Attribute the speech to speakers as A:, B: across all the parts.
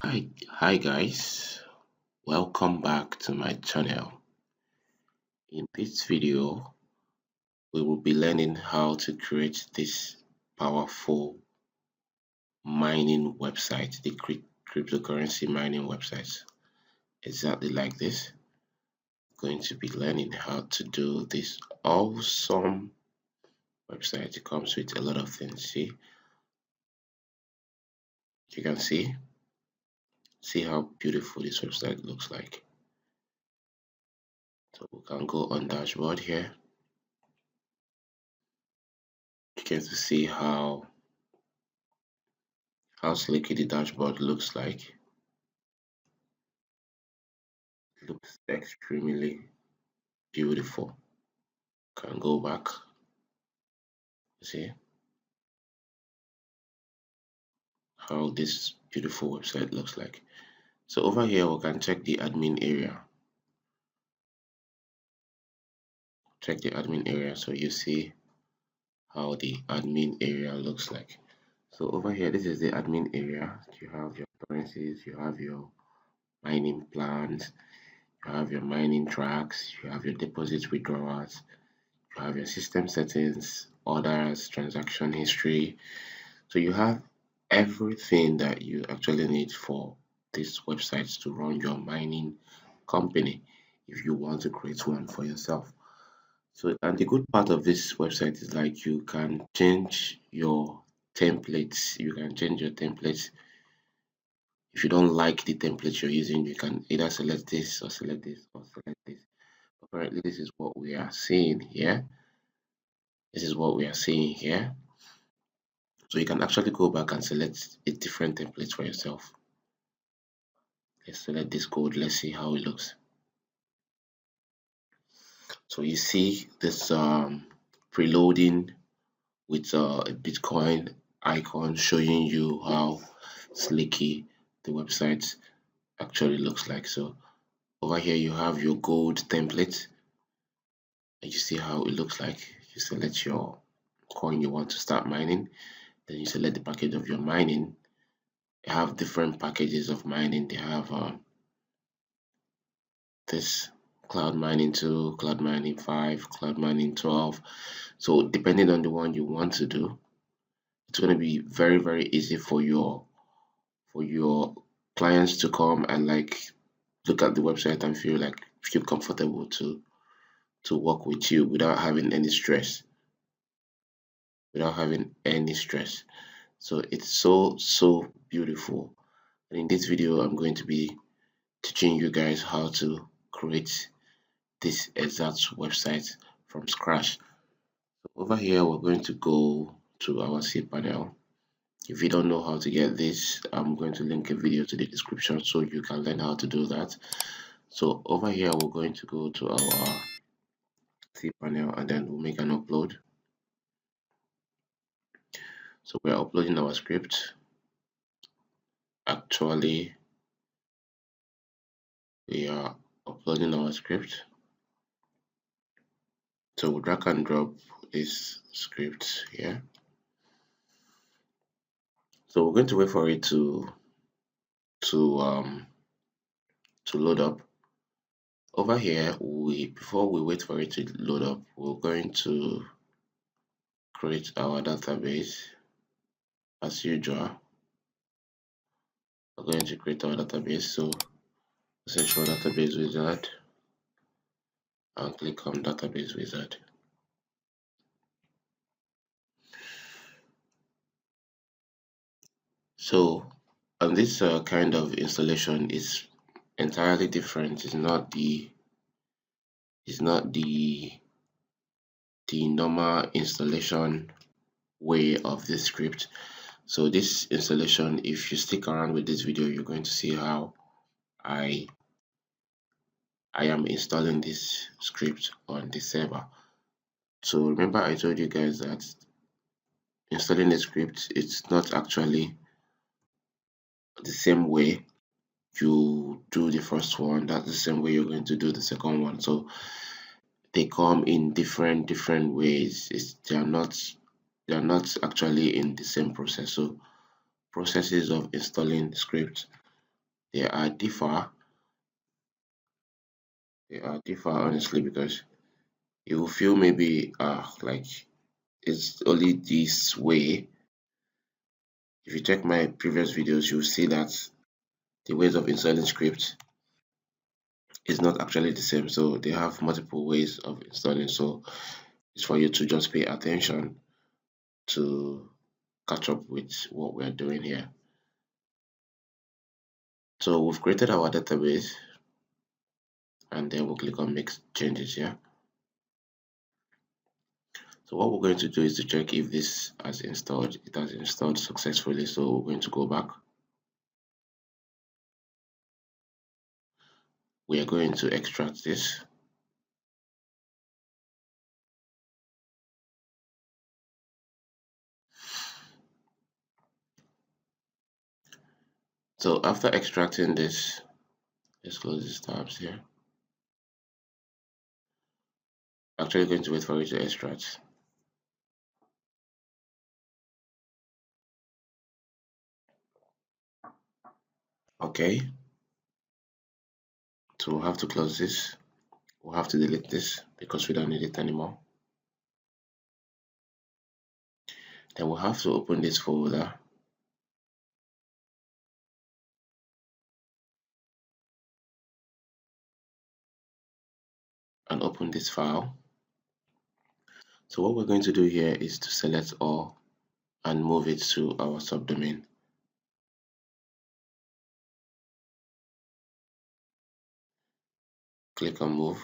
A: Hi guys, welcome back to my channel. In this video, we will be learning how to create this powerful mining website, the cryptocurrency mining website. Exactly like this. Going to be learning how to do this awesome website. It comes with a lot of things. See, you can see how beautiful this website looks like. So we can go on dashboard here. You can see how slick the dashboard looks like. It looks extremely beautiful. Can go back. See how this beautiful website looks like. So over here we can check the admin area. Check the admin area so you see how the admin area looks like. So over here, this is the admin area. You have your currencies, you have your mining plans, you have your mining tracks, you have your deposit withdrawals, you have your system settings, orders, transaction history. So you have everything that you actually need for this website to run your mining company if you want to create one for yourself. So, and the good part of this website is like you can change your templates. You can change your templates. If you don't like the template you're using, you can either select this or select this or select this. Apparently, this is what we are seeing here. This is what we are seeing here. So you can actually go back and select a different template for yourself. Let's select this code. Let's see how it looks. So you see this preloading with a Bitcoin icon showing you how slicky the website actually looks like. So over here you have your gold template and you see how it looks like. You select your coin you want to start mining, then you select the package of your mining. They have different packages of mining. They have this cloud mining 2, cloud mining 5, cloud mining 12. So depending on the one you want to do, it's going to be very easy for your clients to come and like look at the website and feel comfortable to work with you without having any stress. So it's so beautiful. And in this video, I'm going to be teaching you guys how to create this exact website from scratch. So over here, we're going to go to our cPanel. If you don't know how to get this, I'm going to link a video to the description so you can learn how to do that. So over here, we're going to go to our cPanel and then we'll make an upload. So we're uploading our script. Actually, we are uploading our script. So we'll drag and drop this script here. So we're going to wait for it to load up. Over here, before we wait for it to load up, we're going to create our database as usual. We're going to create our database. So search for database wizard and click on database wizard. So and this kind of installation is entirely different. It's not the normal installation way of this script. So this installation, if you stick around with this video, you're going to see how I am installing this script on the server. So remember I told you guys that installing a script, it's not actually the same way you do the first one. That's the same way you're going to do the second one. So they come in different ways. They are not actually in the same process. So processes of installing scripts They are differ honestly, because you will feel maybe like it's only this way. If you check my previous videos, you'll see that the ways of installing scripts is not actually the same. So they have multiple ways of installing. So it's for you to just pay attention to catch up with what we're doing here. So we've created our database, and then we'll click on make changes here. So what we're going to do is to check if this has installed. It has installed successfully. So we're going to go back. We are going to extract this. So after extracting this, let's close these tabs here. Actually going to wait for it to extract. Okay. So we'll have to close this. We'll have to delete this because we don't need it anymore. Then we'll have to open this folder. And open this file. So what we're going to do here is to select all and move it to our subdomain. Click on move.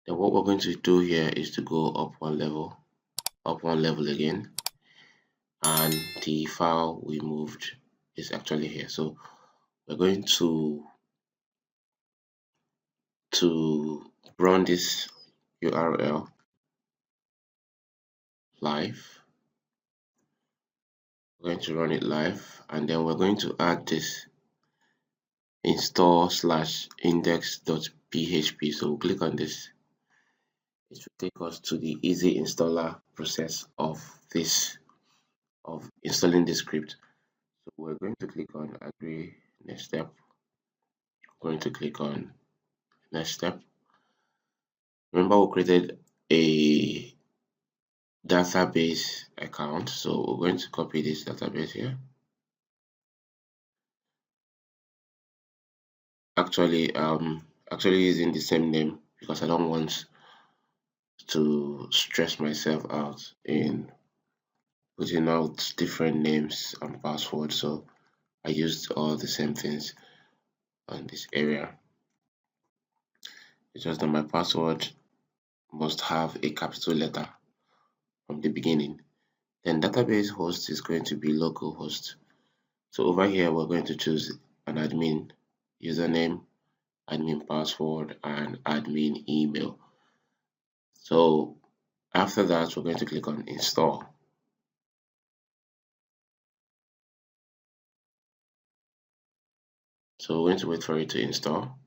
A: Then what we're going to do here is to go up one level again, and the file we moved is actually here. So we're going to run this URL live. We're going to run it live, and then we're going to add this install/index.php. So we'll click on this. It will take us to the easy installer process of installing the script. So we're going to click on agree, next step. We're going to click on next step. Remember, we created a database account, so we're going to copy this database here. Actually using the same name because I don't want to stress myself out in putting out different names and passwords, so I used all the same things on this area. It's just that my password must have a capital letter from the beginning. Then database host is going to be localhost. So over here we're going to choose an admin username, admin password, and admin email. So after that, we're going to click on install. So we're going to wait for it to install.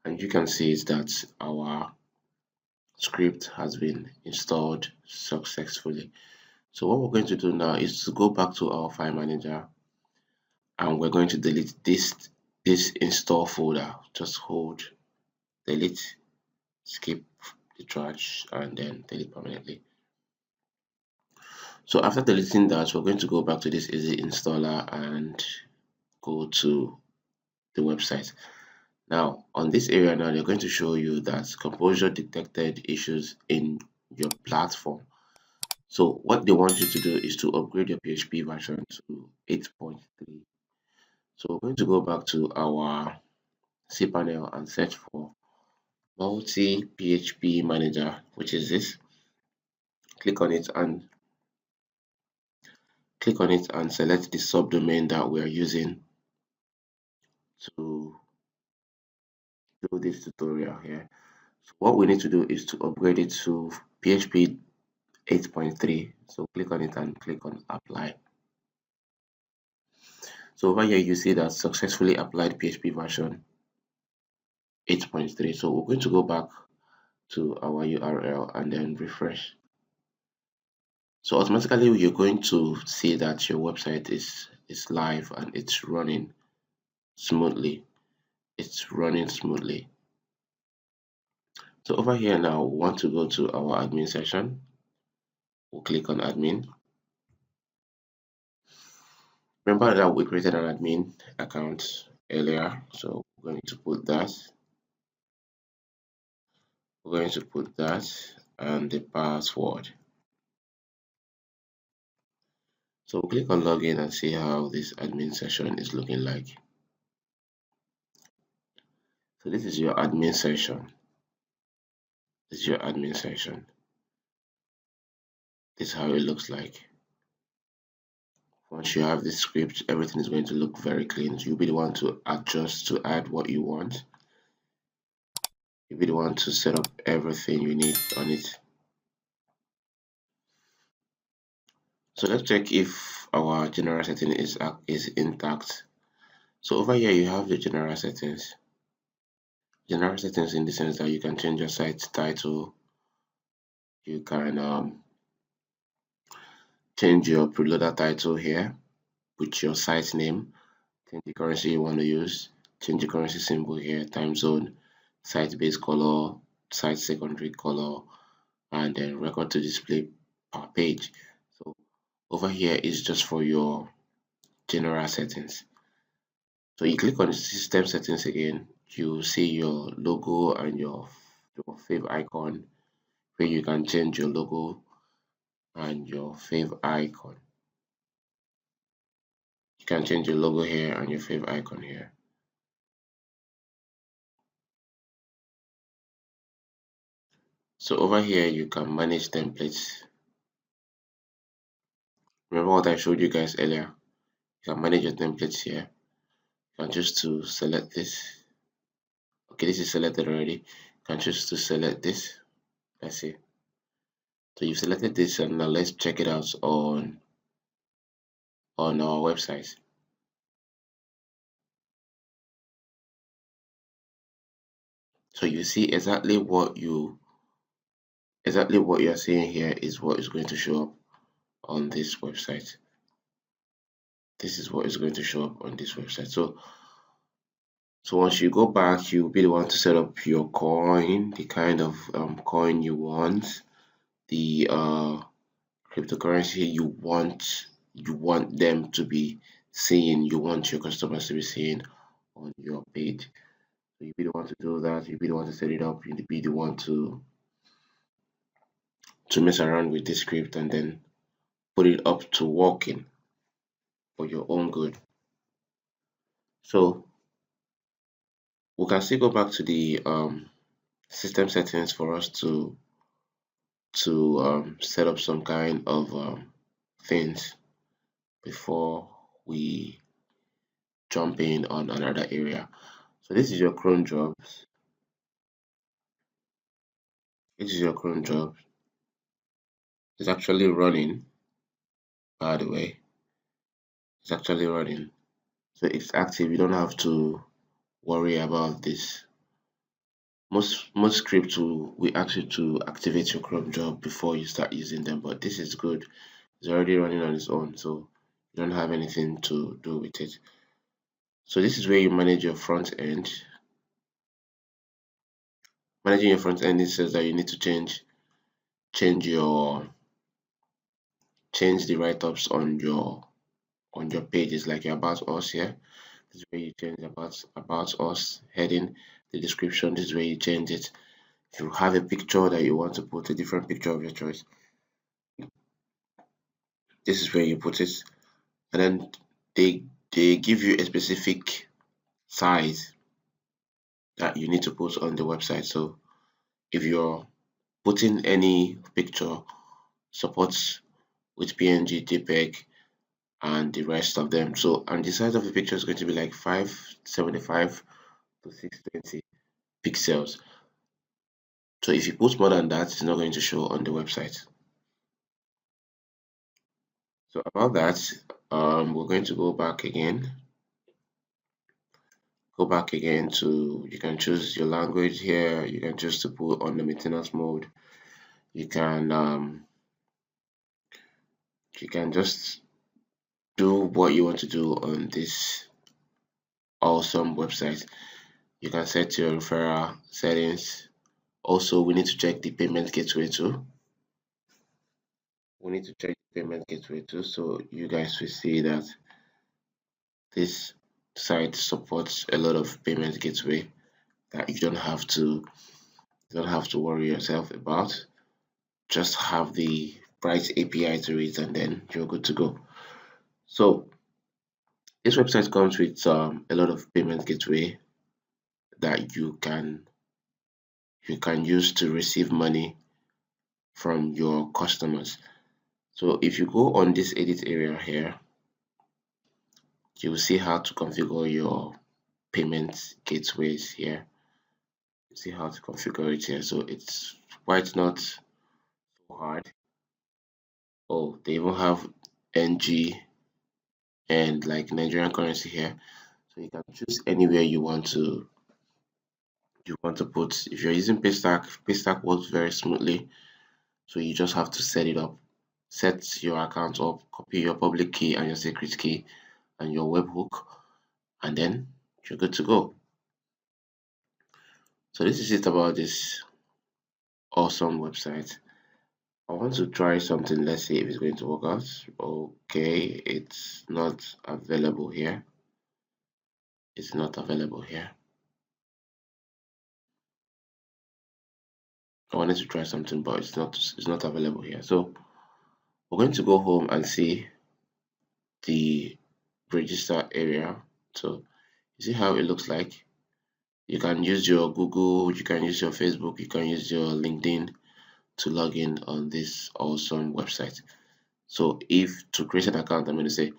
A: And you can see that our script has been installed successfully. So what we're going to do now is to go back to our file manager, and we're going to delete this install folder. Just hold delete, skip the trash, and then delete permanently. So after deleting that, we're going to go back to this easy installer and go to the website. Now on this area, now they're going to show you that Composure detected issues in your platform. So what they want you to do is to upgrade your PHP version to 8.3. So we're going to go back to our cPanel and search for multi PHP manager, which is this. Click on it and select the subdomain that we're using to do this tutorial here. So what we need to do is to upgrade it to PHP 8.3. So click on it and click on apply. So over here you see that successfully applied PHP version 8.3. So we're going to go back to our URL and then refresh. So automatically you're going to see that your website is live and it's running smoothly. It's running smoothly. So over here now, we want to go to our admin section. We'll click on admin. Remember that we created an admin account earlier, so we're going to put that. We're going to put that and the password. So we'll click on login and see how this admin session is looking like. So this is your admin session. This is your admin session. This is how it looks like. Once you have this script, everything is going to look very clean. You'll be the one to adjust to add what you want. You'll be the one to set up everything you need on it. So let's check if our general setting is intact. So over here you have the general settings. General settings in the sense that you can change your site title, you can change your preloader title here with your site name, change the currency you want to use, change the currency symbol here, time zone, site base color, site secondary color, and then record to display per page. So over here is just for your general settings. So you click on the system settings again, you see your logo and your fave icon, where you can change your logo and your fave icon. You can change your logo here and your fave icon here. So over here you can manage templates. Remember what I showed you guys earlier? You can manage your templates here. You can choose to select this. Okay, this is selected already. You can choose to select this. Let's see. So you've selected this, and now let's check it out on our website. So you see exactly what you're seeing here is what is going to show up on this website. This is what is going to show up on this website. So once you go back, you'll be the one to set up your coin, the kind of coin you want, the cryptocurrency you want them to be seeing, you want your customers to be seeing on your page. So you'll be the one to do that, you'll be the one to set it up, you'll be the one to mess around with this script and then put it up to working for your own good. So we can still go back to the system settings for us to set up some kind of things before we jump in on another area. So this is your cron jobs. This is your cron jobs. It's actually running, by the way. It's actually running. So it's active. You don't have to worry about this. Most scripts will ask you to activate your cron job before you start using them, but this is good. It's already running on its own, so you don't have anything to do with it. So this is where you manage your front end. Managing your front end, it says that you need to change the write-ups on your pages, like your about us here. This is where you change about us heading, the description. This is where you change it. If you have a picture that you want to put, a different picture of your choice, this is where you put it. And then they give you a specific size that you need to put on the website. So if you're putting any picture, supports with PNG, JPEG, and the rest of them. So, and the size of the picture is going to be like 575 to 620 pixels. So if you put more than that, it's not going to show on the website. So about that, we're going to go back again, go back again to, you can choose your language here, you can choose to put on the maintenance mode, you can just do what you want to do on this awesome website. You can set your referral settings. Also, we need to check the payment gateway too. So you guys will see that this site supports a lot of payment gateway that you don't have to worry yourself about. Just have the right API to it, and then you're good to go. So this website comes with a lot of payment gateway that you can use to receive money from your customers. So if you go on this edit area here, you will see how to configure your payment gateways here. You see how to configure it here. So it's quite not so hard. Oh, they even have NG and like Nigerian currency here. So you can choose anywhere you want to put. If you're using Paystack works very smoothly. So you just have to set it up. Set your account up, copy your public key and your secret key and your webhook, and then you're good to go. So this is it about this awesome website. I want to try something. Let's see if it's going to work out. Okay, it's not available here. It's not available here. I wanted to try something, but it's not available here. So we're going to go home and see the register area. So you see how it looks like. You can use your Google, you can use your Facebook, you can use your LinkedIn to log in on this awesome website. So if to create an account, I'm going to say,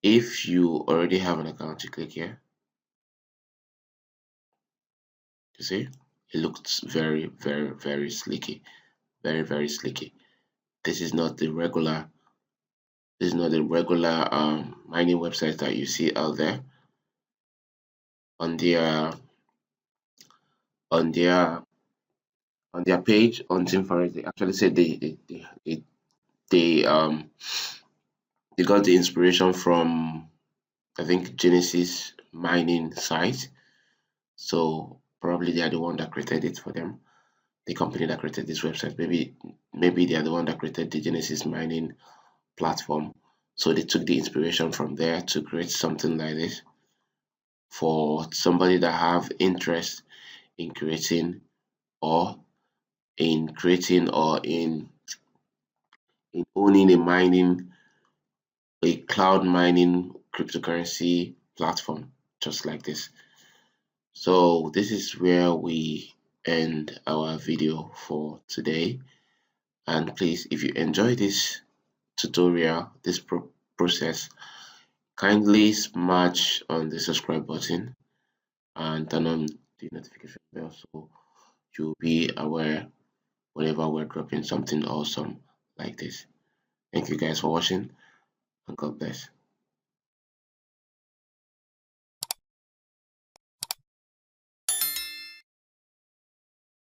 A: if you already have an account, you click here. You see, it looks very, very, very slicky, very, very slicky. This is not the regular, mining website that you see out there. On their on their on their page on Team Forest, they actually said they they got the inspiration from, I think, Genesis mining site. So probably they are the one that created it for them. The company that created this website, maybe they are the one that created the Genesis mining platform. So they took the inspiration from there to create something like this for somebody that have interest in creating or in owning a cloud mining cryptocurrency platform just like this. So this is where we end our video for today. And please, if you enjoy this tutorial, this process, kindly smash on the subscribe button and turn on the notification bell so you'll be aware whenever we're dropping something awesome like this. Thank you guys for watching, and God bless.